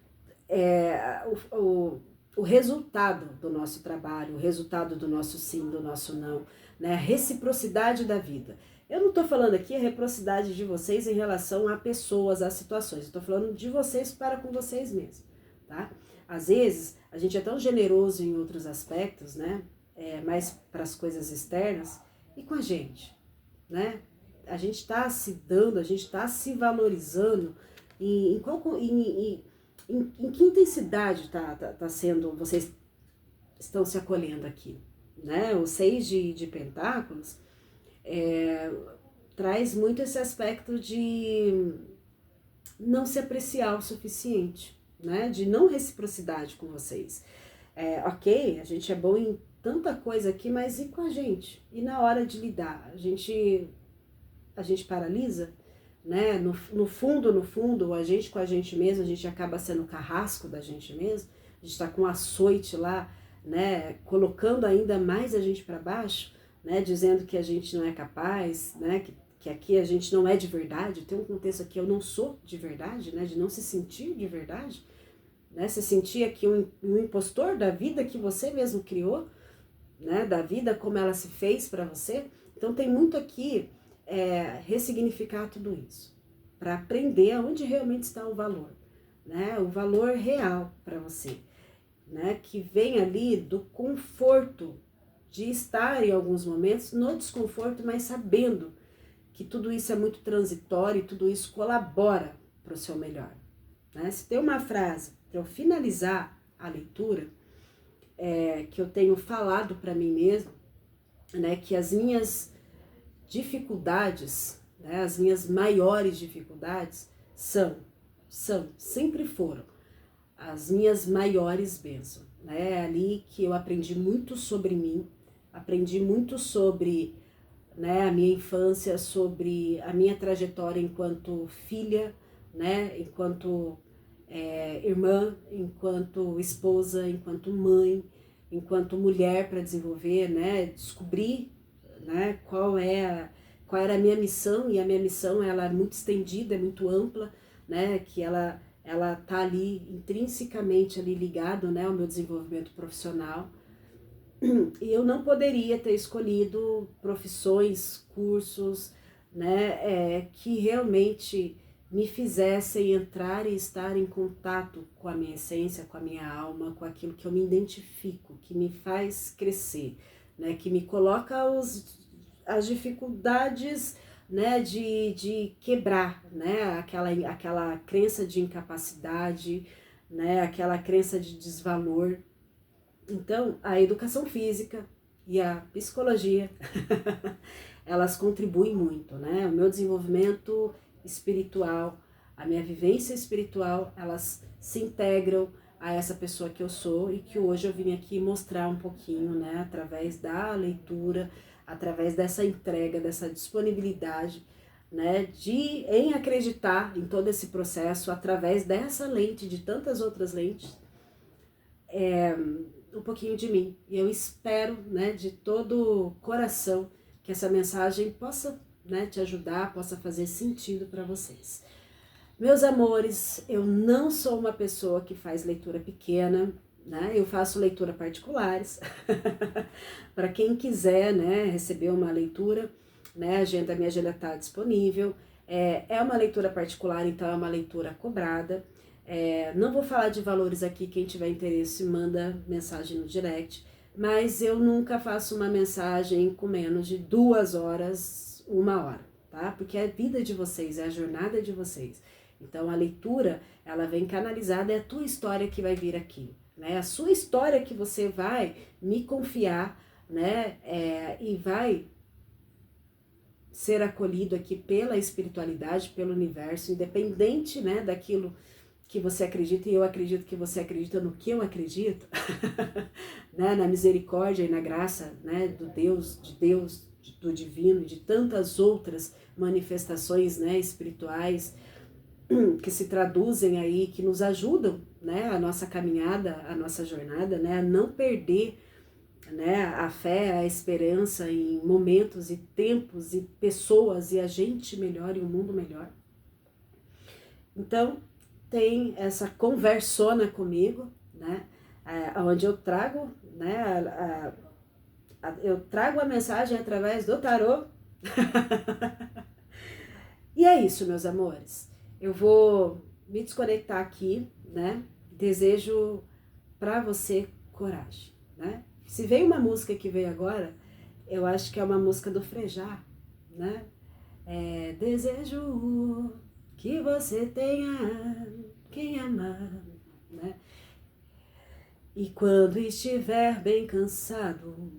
o resultado do nosso trabalho, o resultado do nosso sim, do nosso não, né, a reciprocidade da vida. Eu não estou falando aqui a reciprocidade de vocês em relação a pessoas, a situações, eu estou falando de vocês para com vocês mesmos, tá? Às vezes, a gente é tão generoso em outros aspectos, né, mais para as coisas externas, e com a gente, né? A gente está se dando, a gente está se valorizando, em que intensidade tá sendo, vocês estão se acolhendo aqui, né? O 6 de Pentáculos traz muito esse aspecto de não se apreciar o suficiente, né? De não reciprocidade com vocês. Ok, a gente é bom em tanta coisa aqui, mas e com a gente? E na hora de lidar, a gente paralisa? Né? No fundo, a gente com a gente mesmo, a gente acaba sendo carrasco da gente mesmo, a gente está com um açoite lá, né? Colocando ainda mais a gente para baixo, né? Dizendo que a gente não é capaz, né? Que aqui a gente não é de verdade. Tem um contexto aqui, eu não sou de verdade, né? De não se sentir de verdade, né? Se sentir aqui um impostor da vida que você mesmo criou, né? Da vida como ela se fez para você. Então tem muito aqui ressignificar tudo isso, para aprender aonde realmente está o valor, né? O valor real para você, né? Que vem ali do conforto de estar em alguns momentos no desconforto, mas sabendo que tudo isso é muito transitório e tudo isso colabora para o seu melhor, né? Se tem uma frase para eu finalizar a leitura, que eu tenho falado para mim mesma, né? Que as minhas dificuldades, né, as minhas maiores dificuldades sempre foram as minhas maiores bênçãos, né? É ali que eu aprendi muito sobre mim, aprendi muito sobre, né, a minha infância, sobre a minha trajetória enquanto filha, né, enquanto irmã, enquanto esposa, enquanto mãe, enquanto mulher para desenvolver, né, descobrir, né, qual era a minha missão, e a minha missão ela é muito estendida, é muito ampla, né, que ela tá ali intrinsecamente ali ligado, né, ao meu desenvolvimento profissional. E eu não poderia ter escolhido profissões, cursos, né, que realmente me fizessem entrar e estar em contato com a minha essência, com a minha alma, com aquilo que eu me identifico, que me faz crescer, né, que me coloca as dificuldades, né, de quebrar, né, aquela crença de incapacidade, né, aquela crença de desvalor. Então, a educação física e a psicologia, elas contribuem muito, né? O meu desenvolvimento espiritual, a minha vivência espiritual, elas se integram a essa pessoa que eu sou e que hoje eu vim aqui mostrar um pouquinho, né? Através da leitura, através dessa entrega, dessa disponibilidade, né? Em acreditar em todo esse processo, através dessa lente, de tantas outras lentes, um pouquinho de mim. E eu espero, né, de todo o coração que essa mensagem possa, né, te ajudar, possa fazer sentido para vocês. Meus amores, eu não sou uma pessoa que faz leitura pequena, né? Eu faço leitura particulares. Para quem quiser, né, receber uma leitura, né, minha agenda está disponível. É uma leitura particular, então é uma leitura cobrada. Não vou falar de valores aqui, quem tiver interesse manda mensagem no direct, mas eu nunca faço uma mensagem com menos de 2 horas, 1 hora, tá? Porque é a vida de vocês, é a jornada de vocês. Então a leitura, ela vem canalizada, é a tua história que vai vir aqui, né? A sua história que você vai me confiar, né? E vai ser acolhido aqui pela espiritualidade, pelo universo, independente, né, daquilo que você acredita, e eu acredito que você acredita no que eu acredito, né, na misericórdia e na graça, né, do Deus, do divino e de tantas outras manifestações, né, espirituais que se traduzem aí, que nos ajudam, né, a nossa caminhada, a nossa jornada, né, a não perder, né, a fé, a esperança em momentos e tempos e pessoas e a gente melhor e o mundo melhor. Então, tem essa conversona comigo, né, onde eu trago, né, eu trago a mensagem através do tarô. E é isso, meus amores. Eu vou me desconectar aqui, né, desejo para você coragem, né. Se veio uma música que veio agora, eu acho que é uma música do Frejá, né, desejo que você tenha quem amar, né? E quando estiver bem cansado,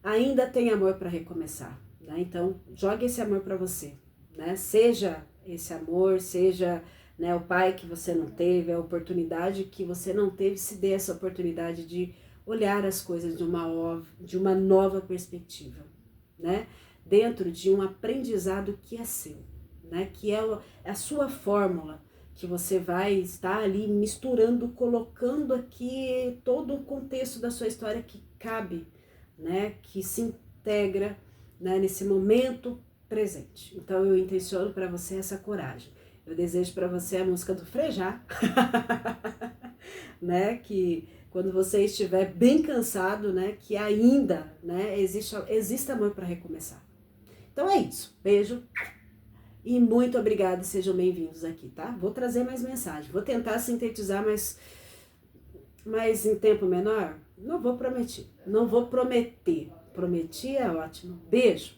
ainda tem amor para recomeçar, né? Então, jogue esse amor para você, né? Seja esse amor, seja, né, o pai que você não teve, a oportunidade que você não teve, se dê essa oportunidade de olhar as coisas de uma nova perspectiva, né? Dentro de um aprendizado que é seu, né? Que é a sua fórmula, que você vai estar ali misturando, colocando aqui todo o contexto da sua história que cabe, né? Que se integra, né, nesse momento presente. Então eu intenciono para você essa coragem. Eu desejo para você a música do Frejá, né? Que quando você estiver bem cansado, né? Que ainda, né? Existe amor para recomeçar. Então é isso. Beijo E muito obrigada, sejam bem-vindos aqui, tá? Vou trazer mais mensagem, vou tentar sintetizar mais em tempo menor. Não vou prometer, não vou prometer. Prometi é ótimo. Beijo!